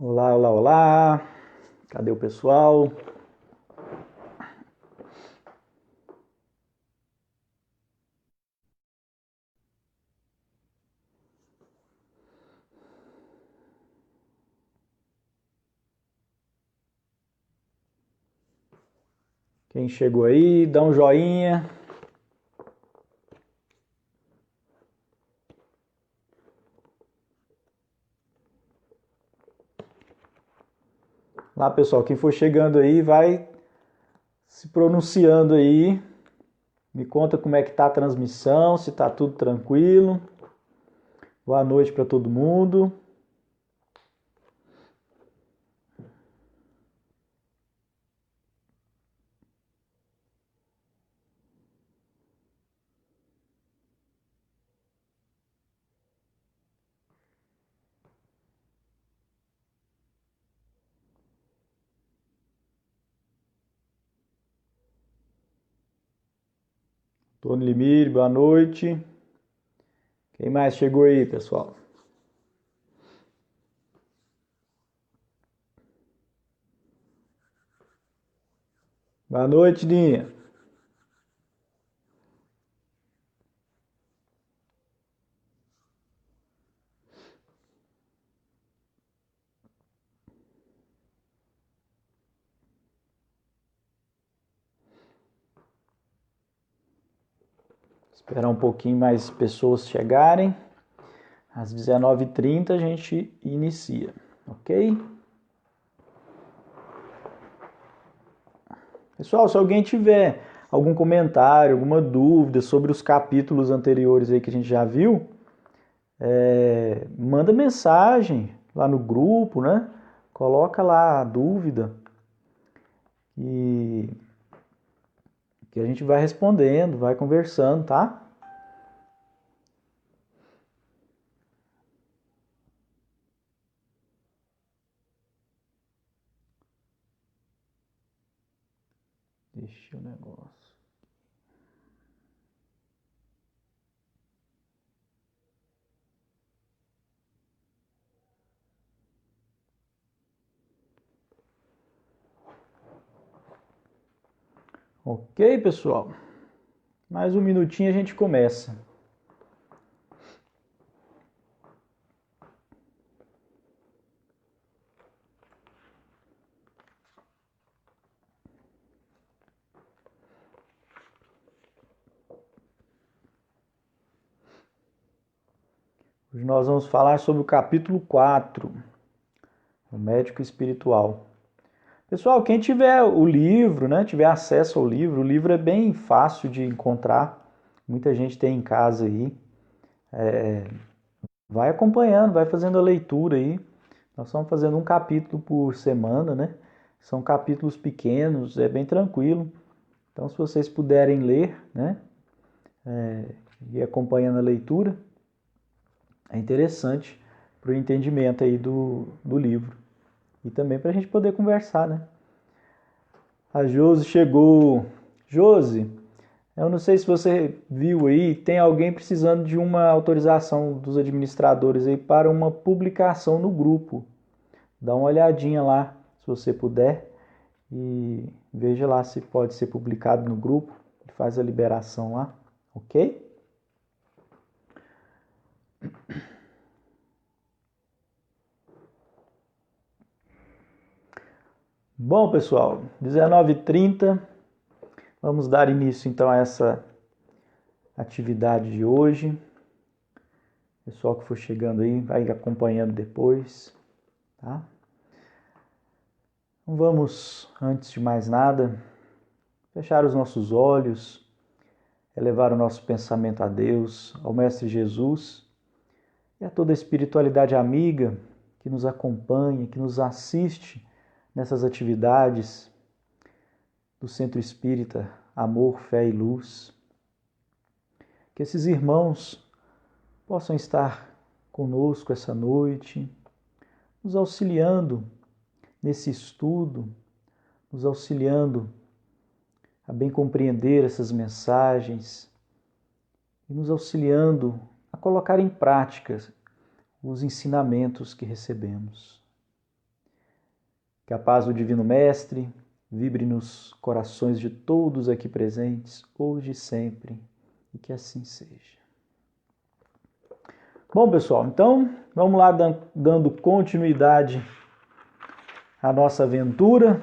Olá, olá, olá. Cadê o pessoal? Quem chegou aí, dá um joinha. Lá, pessoal, quem for chegando aí, vai se pronunciando aí. Me conta como é que tá a transmissão, se tá tudo tranquilo. Boa noite para todo mundo. Tony Limir, boa noite. Quem mais chegou aí, pessoal? Boa noite, Dinha. Esperar um pouquinho mais pessoas chegarem. Às 19h30 a gente inicia, ok? Pessoal, se alguém tiver algum comentário, alguma dúvida sobre os capítulos anteriores aí que a gente já viu, manda mensagem lá no grupo, né? Coloca lá a dúvida e que a gente vai respondendo, vai conversando, tá? Deixa o negócio. Ok, pessoal? Mais um minutinho a gente começa. Hoje nós vamos falar sobre o capítulo 4, o médico espiritual. Pessoal, quem tiver o livro, né, tiver acesso ao livro, o livro é bem fácil de encontrar. Muita gente tem em casa aí. Vai acompanhando, vai fazendo a leitura aí. Nós estamos fazendo um capítulo por semana, né? São capítulos pequenos, é bem tranquilo. Então, se vocês puderem ler, né, e acompanhando a leitura, é interessante para o entendimento aí do livro. E também para a gente poder conversar, né? A Josi chegou. Josi, eu não sei se você viu aí, tem alguém precisando de uma autorização dos administradores aí para uma publicação no grupo. Dá uma olhadinha lá, se você puder, e veja lá se pode ser publicado no grupo, faz a liberação lá, ok? Bom, pessoal, 19h30, vamos dar início então a essa atividade de hoje. Pessoal que for chegando aí, vai acompanhando depois, tá? Então vamos, antes de mais nada, fechar os nossos olhos, elevar o nosso pensamento a Deus, ao Mestre Jesus e a toda a espiritualidade amiga que nos acompanha, que nos assiste nessas atividades do Centro Espírita Amor, Fé e Luz. Que esses irmãos possam estar conosco essa noite, nos auxiliando nesse estudo, nos auxiliando a bem compreender essas mensagens e nos auxiliando a colocar em prática os ensinamentos que recebemos. Que a paz do Divino Mestre vibre nos corações de todos aqui presentes, hoje e sempre, e que assim seja. Bom, pessoal, então vamos lá dando continuidade à nossa aventura,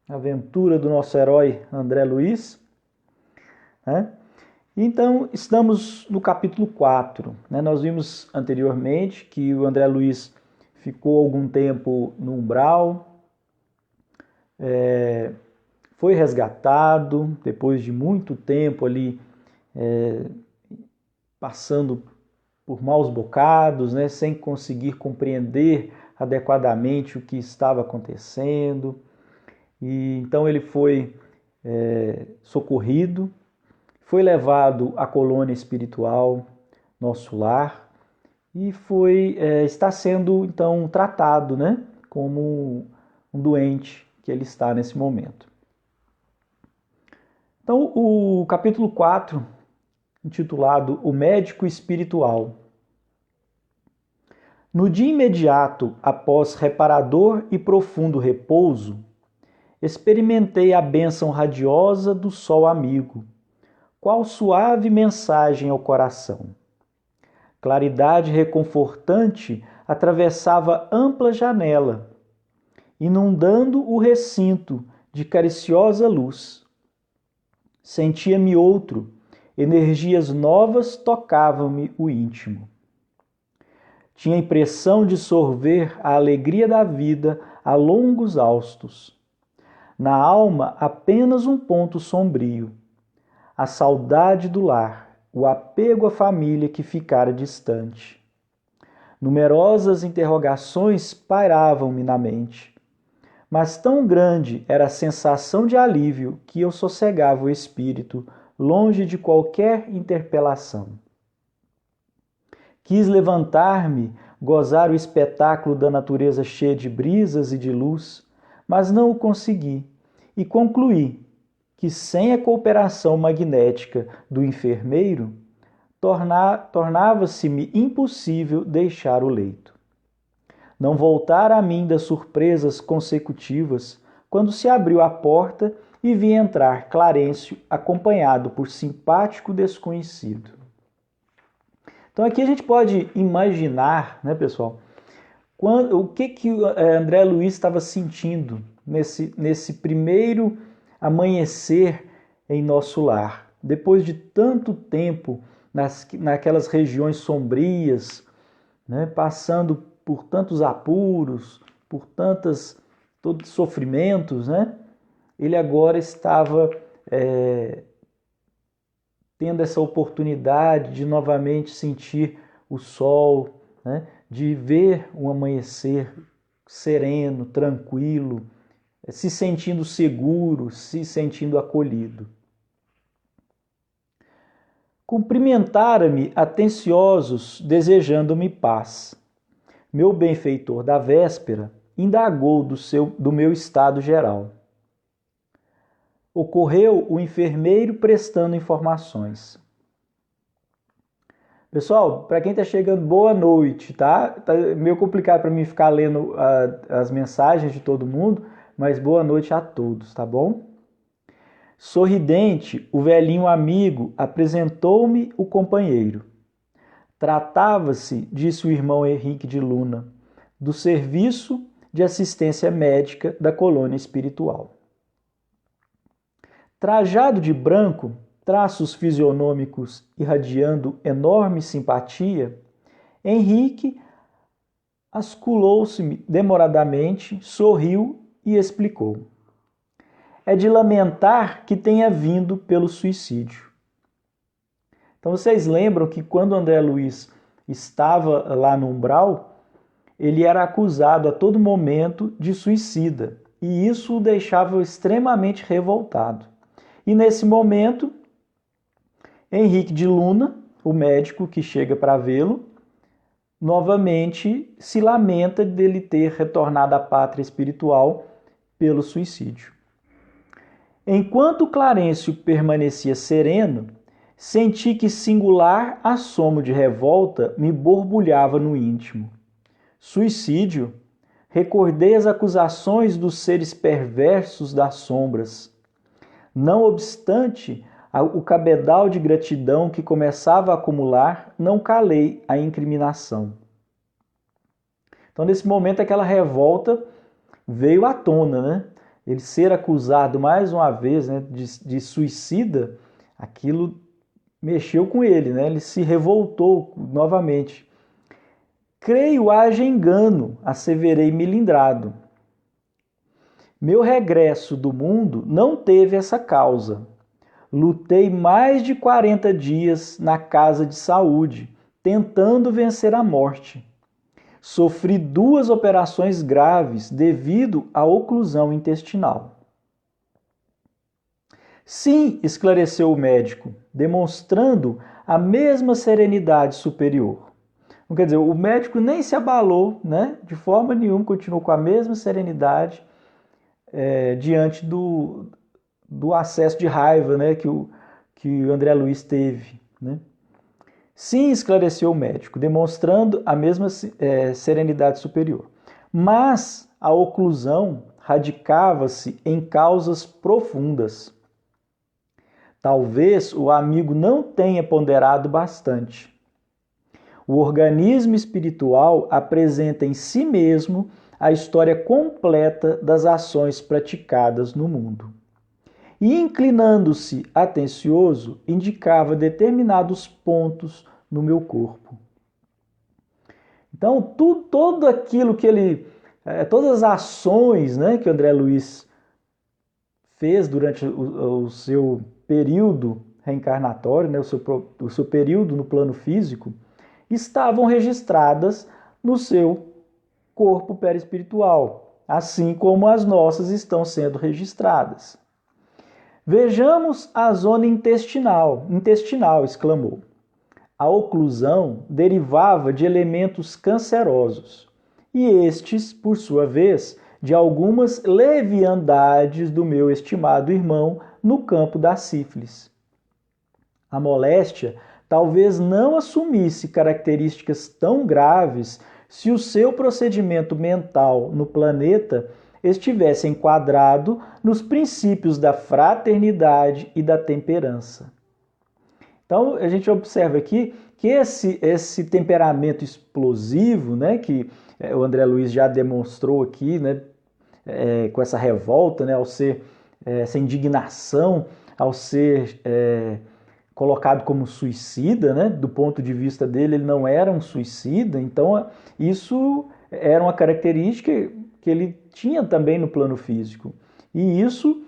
a aventura do nosso herói André Luiz, né? Então, estamos no capítulo 4. Né? Nós vimos anteriormente que o André Luiz ficou algum tempo no umbral, foi resgatado depois de muito tempo ali passando por maus bocados, né? Sem conseguir compreender adequadamente o que estava acontecendo. E então ele foi socorrido, foi levado à colônia espiritual, nosso lar, e está sendo então tratado, né, como um doente que ele está nesse momento. Então o capítulo 4, intitulado O Médico Espiritual. No dia imediato após reparador e profundo repouso, experimentei a bênção radiosa do sol amigo, qual suave mensagem ao coração. Claridade reconfortante atravessava ampla janela, inundando o recinto de cariciosa luz. Sentia-me outro, energias novas tocavam-me o íntimo. Tinha a impressão de sorver a alegria da vida a longos haustos. Na alma, apenas um ponto sombrio. A saudade do lar, o apego à família que ficara distante. Numerosas interrogações pairavam-me na mente. Mas tão grande era a sensação de alívio que eu sossegava o espírito, longe de qualquer interpelação. Quis levantar-me, gozar o espetáculo da natureza cheia de brisas e de luz, mas não o consegui, e concluí que sem a cooperação magnética do enfermeiro, tornava-se-me impossível deixar o leito. Não voltara a mim das surpresas consecutivas, quando se abriu a porta e vi entrar Clarencio, acompanhado por simpático desconhecido. Então aqui a gente pode imaginar, né, pessoal, o que André Luiz estava sentindo nesse primeiro amanhecer em nosso lar, depois de tanto tempo naquelas regiões sombrias, né, passando por tantos apuros, por todos sofrimentos, né? Ele agora estava tendo essa oportunidade de novamente sentir o sol, né? De ver um amanhecer sereno, tranquilo, se sentindo seguro, se sentindo acolhido. Cumprimentara-me atenciosos, desejando-me paz. Meu benfeitor da véspera indagou do meu estado geral. Ocorreu o enfermeiro prestando informações. Pessoal, para quem está chegando, boa noite, tá? Tá meio complicado para mim ficar lendo as mensagens de todo mundo, mas boa noite a todos, tá bom? Sorridente, o velhinho amigo apresentou-me o companheiro. Tratava-se, disse o irmão Henrique de Luna, do serviço de assistência médica da colônia espiritual. Trajado de branco, traços fisionômicos irradiando enorme simpatia, Henrique asculou-se demoradamente, sorriu e explicou. É de lamentar que tenha vindo pelo suicídio. Então vocês lembram que quando André Luiz estava lá no umbral, ele era acusado a todo momento de suicida, e isso o deixava extremamente revoltado. E nesse momento, Henrique de Luna, o médico que chega para vê-lo, novamente se lamenta dele ter retornado à pátria espiritual pelo suicídio. Enquanto Clarencio permanecia sereno, senti que singular assomo de revolta me borbulhava no íntimo. Suicídio? recordei as acusações dos seres perversos das sombras. Não obstante o cabedal de gratidão que começava a acumular, não calei a incriminação. Então, nesse momento, aquela revolta veio à tona, né? Ele ser acusado mais uma vez, né, de suicida, aquilo mexeu com ele, né? Ele se revoltou novamente. Creio haja engano, asseverei milindrado. Meu regresso do mundo não teve essa causa. Lutei mais de 40 dias na casa de saúde, tentando vencer a morte. Sofri 2 operações graves devido à oclusão intestinal. Sim, esclareceu o médico, demonstrando a mesma serenidade superior. Não quer dizer, o médico nem se abalou, né? De forma nenhuma, continuou com a mesma serenidade diante do acesso de raiva, né? que o André Luiz teve, né? Sim, esclareceu o médico, demonstrando a mesma serenidade superior. Mas a oclusão radicava-se em causas profundas. Talvez o amigo não tenha ponderado bastante. O organismo espiritual apresenta em si mesmo a história completa das ações praticadas no mundo. E, inclinando-se atencioso, indicava determinados pontos no meu corpo. Então, todo aquilo que ele... todas as ações, né, que o André Luiz fez durante o seu período reencarnatório, né, o seu período no plano físico, estavam registradas no seu corpo perispiritual, assim como as nossas estão sendo registradas. Vejamos a zona intestinal, exclamou. A oclusão derivava de elementos cancerosos, e estes, por sua vez, de algumas leviandades do meu estimado irmão no campo da sífilis. A moléstia talvez não assumisse características tão graves se o seu procedimento mental no planeta estivesse enquadrado nos princípios da fraternidade e da temperança. Então, a gente observa aqui que esse temperamento explosivo, né, que o André Luiz já demonstrou aqui, né, com essa revolta, né, ao ser essa indignação, ao ser colocado como suicida, né, do ponto de vista dele, ele não era um suicida, então isso era uma característica que ele tinha também no plano físico. E isso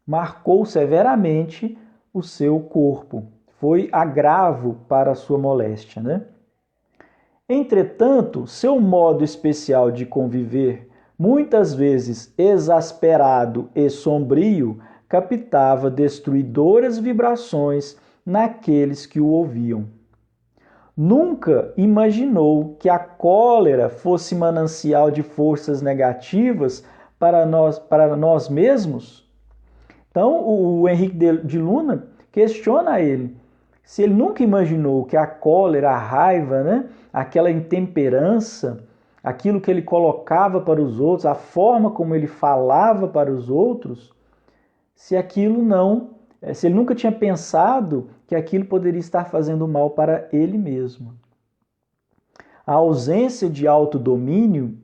marcou severamente o seu corpo. Foi agravo para a sua moléstia, né? Entretanto, seu modo especial de conviver, muitas vezes exasperado e sombrio, captava destruidoras vibrações naqueles que o ouviam. Nunca imaginou que a cólera fosse manancial de forças negativas para nós mesmos? Então, o Henrique de Luna questiona ele. Se ele nunca imaginou que a cólera, a raiva, né, aquela intemperança, aquilo que ele colocava para os outros, a forma como ele falava para os outros, se ele nunca tinha pensado que aquilo poderia estar fazendo mal para ele mesmo. A ausência de autodomínio,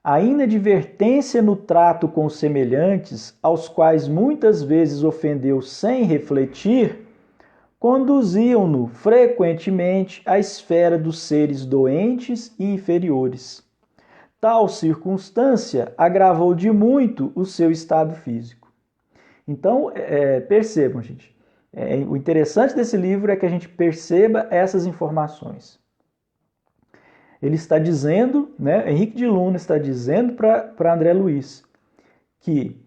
a inadvertência no trato com os semelhantes, aos quais muitas vezes ofendeu sem refletir, conduziam-no frequentemente à esfera dos seres doentes e inferiores. Tal circunstância agravou de muito o seu estado físico. Então, percebam, gente, o interessante desse livro é que a gente perceba essas informações. Ele está dizendo, né, Henrique de Luna está dizendo para André Luiz que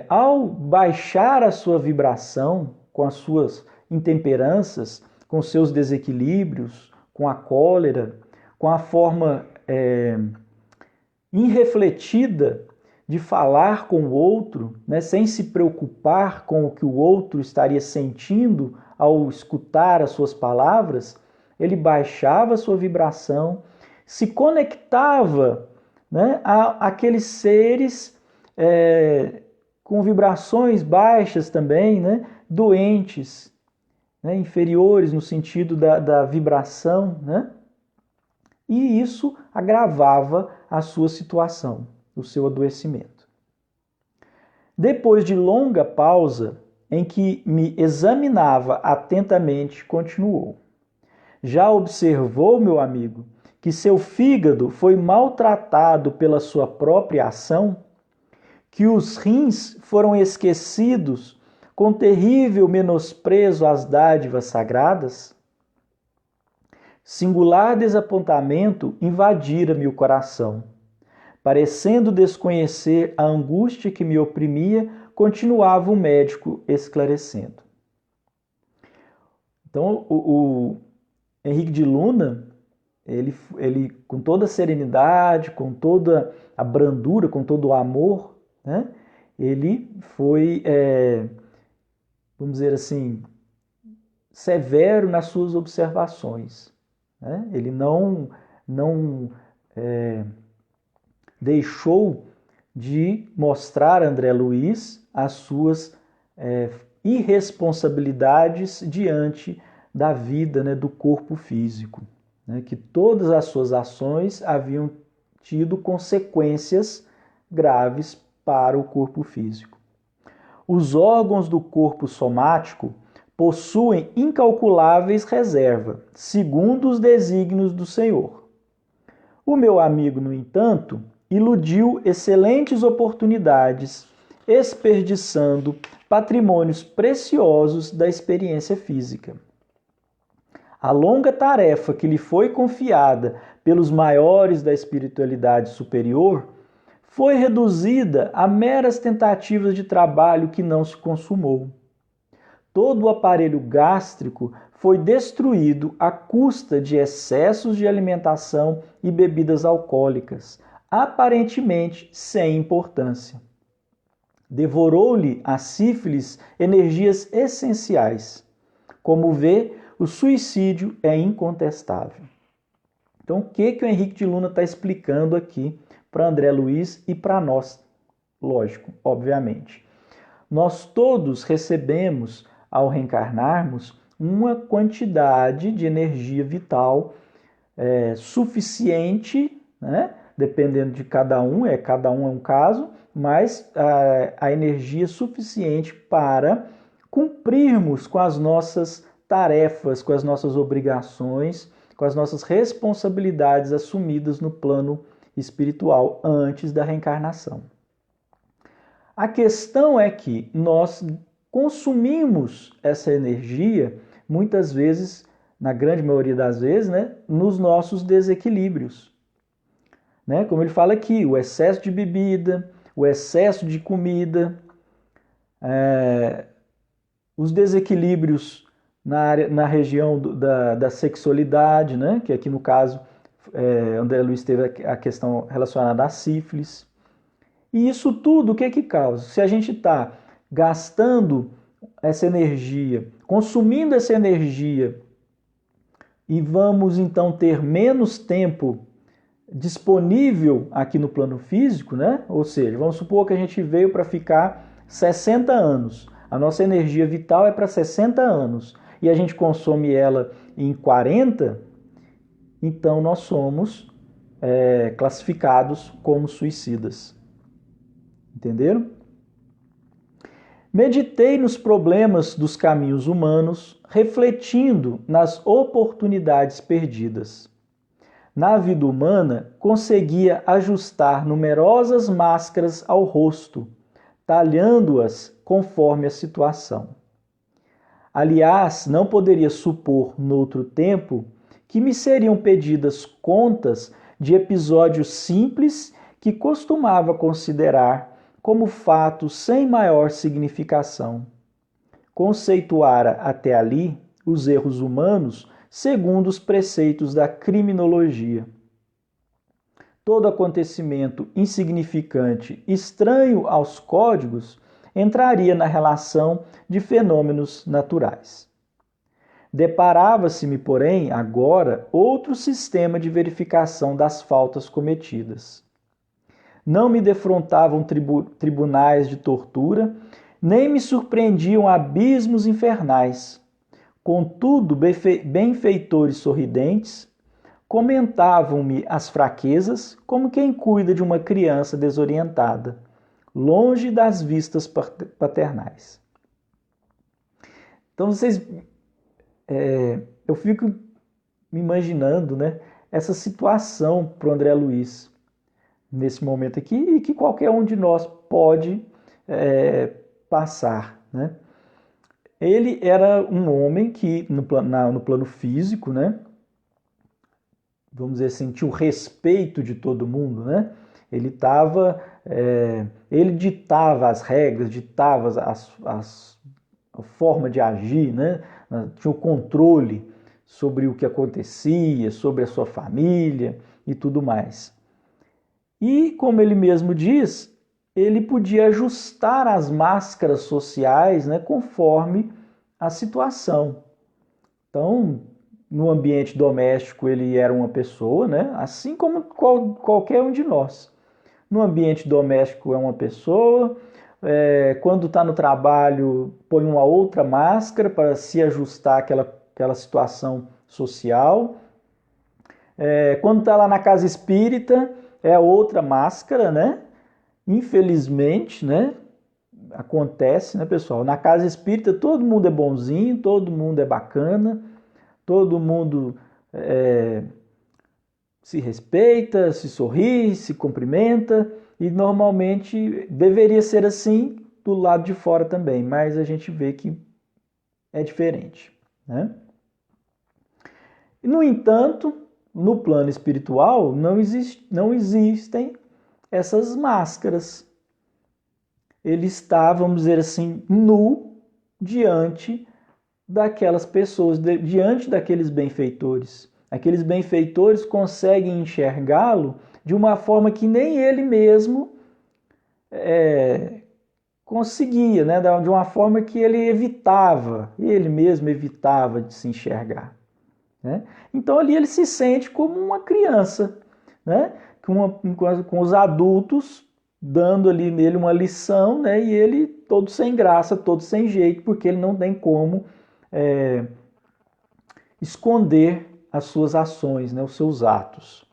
ao baixar a sua vibração com as suas intemperanças, com os seus desequilíbrios, com a cólera, com a forma irrefletida de falar com o outro, né, sem se preocupar com o que o outro estaria sentindo ao escutar as suas palavras, ele baixava a sua vibração, se conectava, né, àqueles seres com vibrações baixas também, né, doentes, né, inferiores no sentido da vibração, né? E isso agravava a sua situação, o seu adoecimento. Depois de longa pausa, em que me examinava atentamente, continuou. Já observou, meu amigo, que seu fígado foi maltratado pela sua própria ação? Que os rins foram esquecidos com terrível menosprezo às dádivas sagradas? Singular desapontamento invadira-me o coração. Parecendo desconhecer a angústia que me oprimia, continuava o médico esclarecendo. Então, o Henrique de Luna, ele com toda a serenidade, com toda a brandura, com todo o amor, né, ele foi, vamos dizer assim, severo nas suas observações. Né? Ele não deixou de mostrar a André Luiz as suas irresponsabilidades diante da vida, né, do corpo físico. Né? Que todas as suas ações haviam tido consequências graves para o corpo físico. Os órgãos do corpo somático possuem incalculáveis reservas, segundo os desígnios do Senhor. O meu amigo, no entanto, iludiu excelentes oportunidades, desperdiçando patrimônios preciosos da experiência física. A longa tarefa que lhe foi confiada pelos maiores da espiritualidade superior foi reduzida a meras tentativas de trabalho que não se consumou. Todo o aparelho gástrico foi destruído à custa de excessos de alimentação e bebidas alcoólicas, aparentemente sem importância. Devorou-lhe a sífilis energias essenciais. Como vê, o suicídio é incontestável. Então, o que o Henrique de Luna está explicando aqui para André Luiz e para nós? Lógico, obviamente. Nós todos recebemos, ao reencarnarmos, uma quantidade de energia vital suficiente, né? Dependendo de cada um é um caso, mas a energia suficiente para cumprirmos com as nossas tarefas, com as nossas obrigações, com as nossas responsabilidades assumidas no plano espiritual antes da reencarnação. A questão é que nós consumimos essa energia, muitas vezes, na grande maioria das vezes, né, nos nossos desequilíbrios. Né? Como ele fala aqui, o excesso de bebida, o excesso de comida, os desequilíbrios na região da sexualidade, né? Que aqui no caso, André Luiz teve a questão relacionada à sífilis. E isso tudo, o que é que causa? Se a gente está gastando essa energia, consumindo essa energia, e vamos então ter menos tempo disponível aqui no plano físico, né? Ou seja, vamos supor que a gente veio para ficar 60 anos. A nossa energia vital é para 60 anos e a gente consome ela em 40, então nós somos classificados como suicidas. Entenderam? Meditei nos problemas dos caminhos humanos, refletindo nas oportunidades perdidas. Na vida humana, conseguia ajustar numerosas máscaras ao rosto, talhando-as conforme a situação. Aliás, não poderia supor, noutro tempo, que me seriam pedidas contas de episódios simples que costumava considerar como fatos sem maior significação. Conceituara até ali os erros humanos segundo os preceitos da criminologia. Todo acontecimento insignificante, estranho aos códigos, entraria na relação de fenômenos naturais. Deparava-se-me, porém, agora outro sistema de verificação das faltas cometidas. Não me defrontavam tribunais de tortura, nem me surpreendiam abismos infernais. Contudo, benfeitores sorridentes comentavam-me as fraquezas como quem cuida de uma criança desorientada, longe das vistas paternais. Então, eu fico me imaginando, né, essa situação para o André Luiz nesse momento aqui e que qualquer um de nós pode passar, né? Ele era um homem que no plano físico, né, vamos dizer assim, tinha o respeito de todo mundo, né? Ele ditava as regras, ditava a forma de agir, né? Tinha o controle sobre o que acontecia, sobre a sua família e tudo mais. E, como ele mesmo diz, ele podia ajustar as máscaras sociais, né, conforme a situação. Então, no ambiente doméstico ele era uma pessoa, né, assim como qualquer um de nós. No ambiente doméstico é uma pessoa, quando está no trabalho põe uma outra máscara para se ajustar àquela situação social. Quando está lá na casa espírita é outra máscara, né? Infelizmente, né? Acontece, né, pessoal? Na casa espírita todo mundo é bonzinho, todo mundo é bacana, todo mundo se respeita, se sorri, se cumprimenta, e normalmente deveria ser assim do lado de fora também, mas a gente vê que é diferente, né? No entanto, no plano espiritual não existem essas máscaras. Ele está, vamos dizer assim, nu diante daquelas pessoas, diante daqueles benfeitores. Aqueles benfeitores conseguem enxergá-lo de uma forma que nem ele mesmo conseguia, né? De uma forma que ele mesmo evitava de se enxergar. Né? Então ali ele se sente como uma criança, né? Com os adultos dando ali nele uma lição, né? E ele todo sem graça, todo sem jeito, porque ele não tem como esconder as suas ações, né? Os seus atos.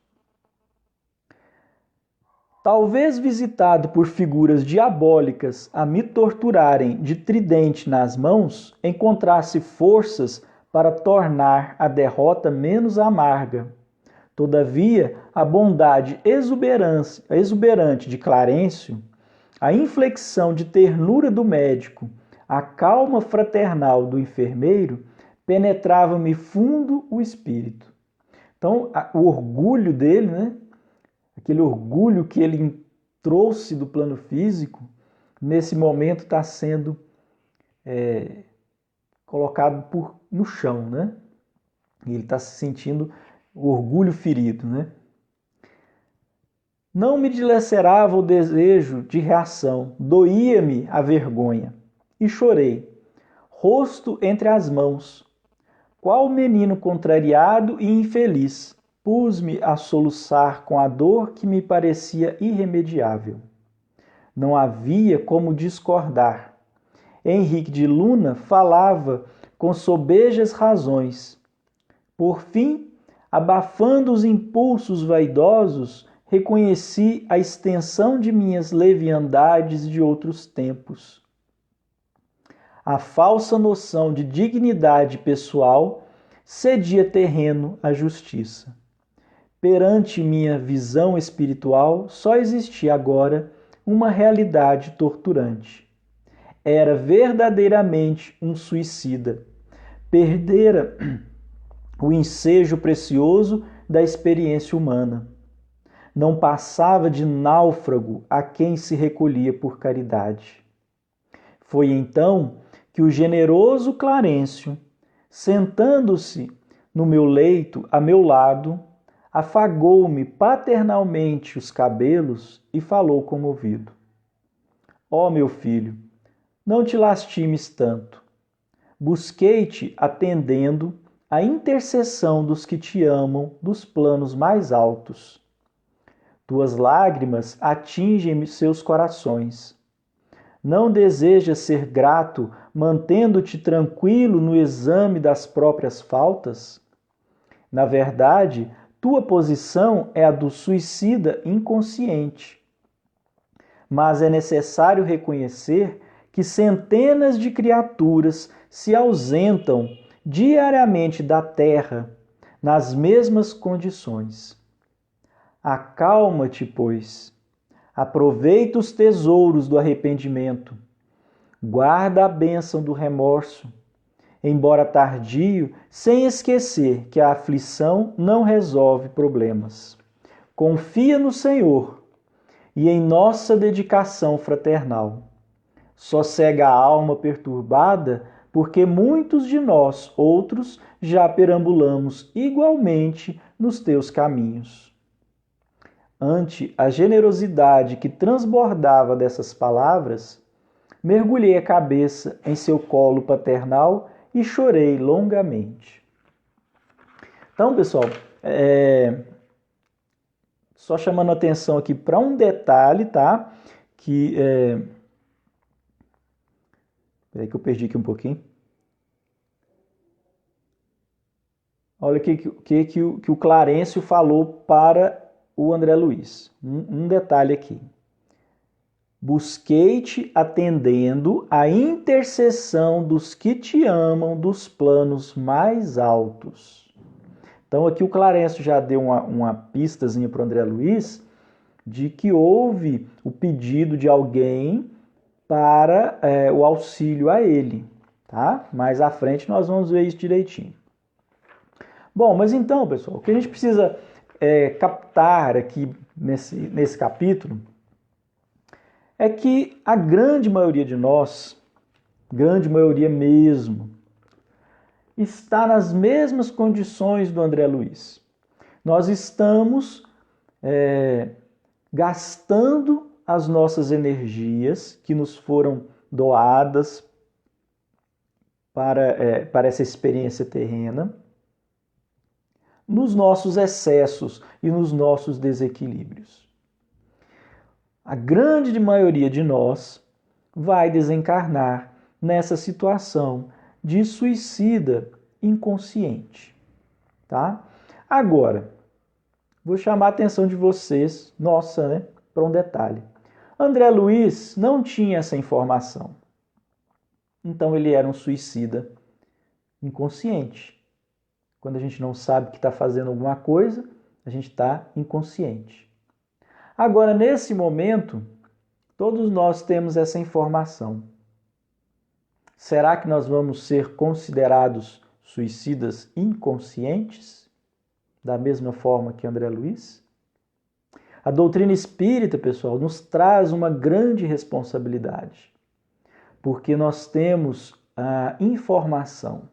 Talvez visitado por figuras diabólicas a me torturarem de tridente nas mãos, encontrasse forças para tornar a derrota menos amarga. Todavia, a bondade exuberante de Clarencio, a inflexão de ternura do médico, a calma fraternal do enfermeiro, penetrava-me fundo o espírito. Então, o orgulho dele, né? Aquele orgulho que ele trouxe do plano físico, nesse momento está sendo colocado no chão, né? E ele está se sentindo o orgulho ferido, né? Não me dilacerava o desejo de reação, doía-me a vergonha. E chorei, rosto entre as mãos. Qual menino contrariado e infeliz, pus-me a soluçar com a dor que me parecia irremediável. Não havia como discordar. Henrique de Luna falava com sobejas razões. Por fim, abafando os impulsos vaidosos, reconheci a extensão de minhas leviandades de outros tempos. A falsa noção de dignidade pessoal cedia terreno à justiça. Perante minha visão espiritual, só existia agora uma realidade torturante. Era verdadeiramente um suicida. Perdera o ensejo precioso da experiência humana. Não passava de náufrago a quem se recolhia por caridade. Foi então que o generoso Clarencio, sentando-se no meu leito a meu lado, afagou-me paternalmente os cabelos e falou comovido: Ó meu filho, não te lastimes tanto. Busquei-te atendendo à intercessão dos que te amam dos planos mais altos. Tuas lágrimas atingem seus corações. Não desejas ser grato, mantendo-te tranquilo no exame das próprias faltas? Na verdade, tua posição é a do suicida inconsciente. Mas é necessário reconhecer que centenas de criaturas se ausentam diariamente da Terra nas mesmas condições. Acalma-te, pois. Aproveita os tesouros do arrependimento. Guarda a bênção do remorso, embora tardio, sem esquecer que a aflição não resolve problemas. Confia no Senhor e em nossa dedicação fraternal. Sossega a alma perturbada, porque muitos de nós, outros, já perambulamos igualmente nos teus caminhos. Ante a generosidade que transbordava dessas palavras, mergulhei a cabeça em seu colo paternal e chorei longamente. Então, pessoal, só chamando a atenção aqui para um detalhe, tá? Peraí que eu perdi aqui um pouquinho. Olha o que o Clarencio falou para o André Luiz. Um detalhe aqui. Busquei-te atendendo à intercessão dos que te amam dos planos mais altos. Então aqui o Clarencio já deu uma pistazinha para o André Luiz de que houve o pedido de alguém para o auxílio a ele, tá? Mais à frente nós vamos ver isso direitinho. Bom, mas então, pessoal, o que a gente precisa captar aqui nesse capítulo é que a grande maioria de nós, grande maioria mesmo, está nas mesmas condições do André Luiz. Nós estamos gastando as nossas energias que nos foram doadas para essa experiência terrena, nos nossos excessos e nos nossos desequilíbrios. A grande maioria de nós vai desencarnar nessa situação de suicida inconsciente, tá? Agora, vou chamar a atenção de vocês, para um detalhe. André Luiz não tinha essa informação. Então ele era um suicida inconsciente. Quando a gente não sabe que está fazendo alguma coisa, a gente está inconsciente. Agora, nesse momento, todos nós temos essa informação. Será que nós vamos ser considerados suicidas inconscientes? Da mesma forma que André Luiz? A doutrina espírita, pessoal, nos traz uma grande responsabilidade, porque nós temos a informação.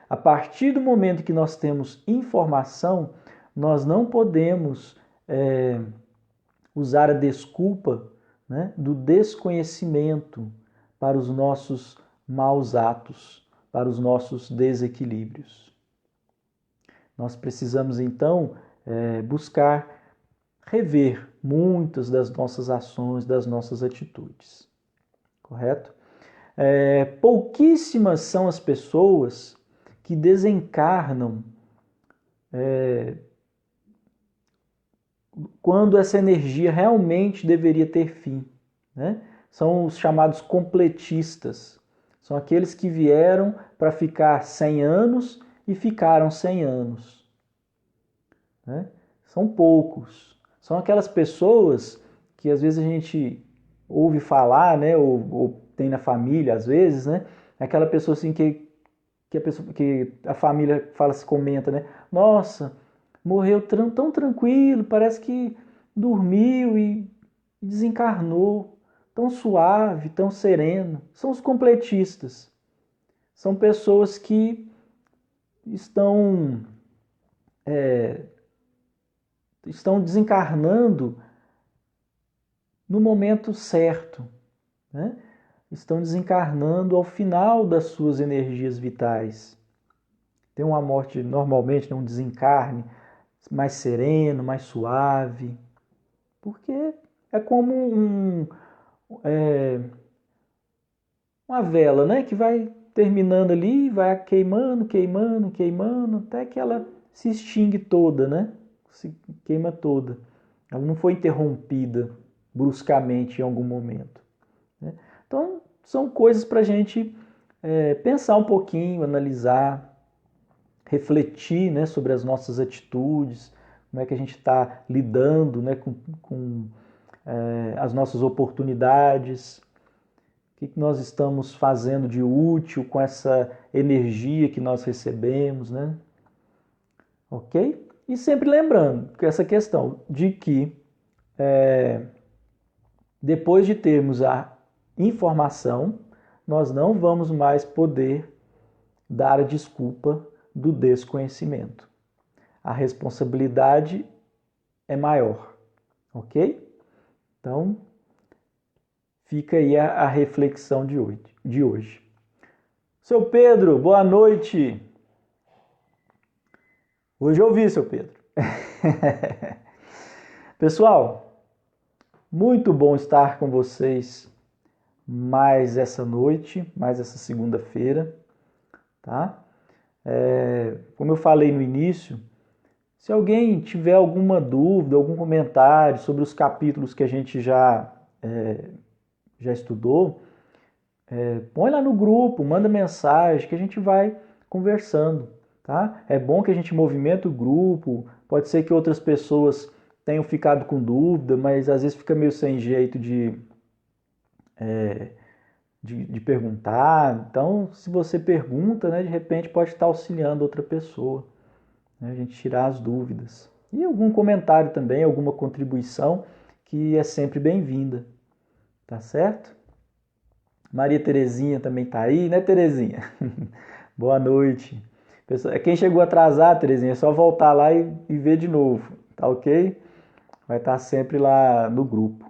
A partir do momento que nós temos informação, nós não podemos usar a desculpa, né, do desconhecimento para os nossos maus atos, para os nossos desequilíbrios. Nós precisamos, então, buscar rever muitas das nossas ações, das nossas atitudes. Correto? Pouquíssimas são as pessoas que desencarnam quando essa energia realmente deveria ter fim, né? São os chamados completistas. São aqueles que vieram para ficar 100 anos e ficaram 100 anos. Né? São poucos. São aquelas pessoas que às vezes a gente ouve falar, né? ou tem na família, às vezes, né? Aquela pessoa assim que a família fala, se comenta, né? Nossa, morreu tão tranquilo, parece que dormiu e desencarnou, tão suave, tão sereno. São os completistas. São pessoas que estão desencarnando no momento certo, né? estão desencarnando ao final das suas energias vitais. Tem uma morte, normalmente, um desencarne mais sereno, mais suave, porque é como uma vela, né, que vai terminando ali, vai queimando, queimando, queimando, até que ela se extingue toda, né? Se queima toda. Ela não foi interrompida bruscamente em algum momento, né? Então, são coisas para a gente pensar um pouquinho, analisar, refletir, né, sobre as nossas atitudes, como é que a gente está lidando, né, com as nossas oportunidades, o que nós estamos fazendo de útil com essa energia que nós recebemos, né? Ok? E sempre lembrando que essa questão de que depois de termos a informação, nós não vamos mais poder dar a desculpa do desconhecimento. A responsabilidade é maior, ok? Então, fica aí a reflexão de hoje. Seu Pedro, boa noite. Hoje eu ouvi, seu Pedro. Pessoal, muito bom estar com vocês mais essa noite, mais essa segunda-feira, tá? Como eu falei no início, se alguém tiver alguma dúvida, algum comentário sobre os capítulos que a gente já estudou, põe lá no grupo, manda mensagem que a gente vai conversando, tá? É bom que a gente movimente o grupo, pode ser que outras pessoas tenham ficado com dúvida, mas às vezes fica meio sem jeito de perguntar. Então, se você pergunta, né, de repente pode estar auxiliando outra pessoa, né, a gente tirar as dúvidas. E algum comentário também, alguma contribuição que é sempre bem-vinda, tá certo? Maria Terezinha também tá aí, né, Terezinha? Boa noite. Quem chegou atrasado, Terezinha, é só voltar lá e ver de novo, tá ok? Vai estar sempre lá no grupo.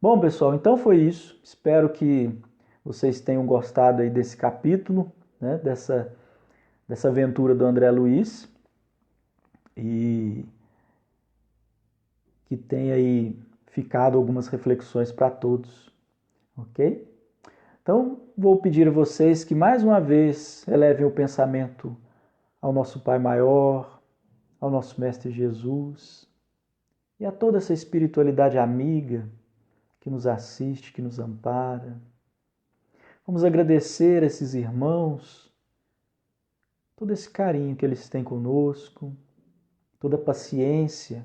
Bom, pessoal, então foi isso. Espero que vocês tenham gostado aí desse capítulo, né, dessa aventura do André Luiz. E que tenha aí ficado algumas reflexões para todos, ok? Então, vou pedir a vocês que mais uma vez elevem o pensamento ao nosso Pai Maior, ao nosso Mestre Jesus e a toda essa espiritualidade amiga que nos assiste, que nos ampara. Vamos agradecer a esses irmãos, todo esse carinho que eles têm conosco, toda a paciência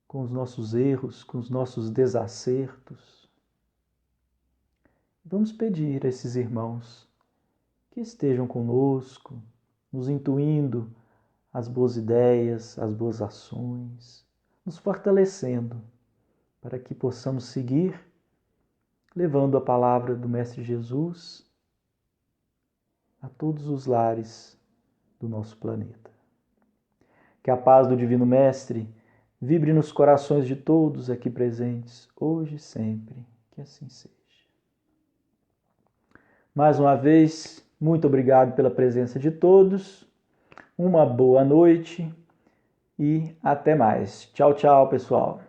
com os nossos erros, com os nossos desacertos. Vamos pedir a esses irmãos que estejam conosco, nos intuindo as boas ideias, as boas ações, nos fortalecendo para que possamos seguir levando a palavra do Mestre Jesus a todos os lares do nosso planeta. Que a paz do Divino Mestre vibre nos corações de todos aqui presentes, hoje e sempre, que assim seja. Mais uma vez, muito obrigado pela presença de todos, uma boa noite e até mais. Tchau, tchau, pessoal.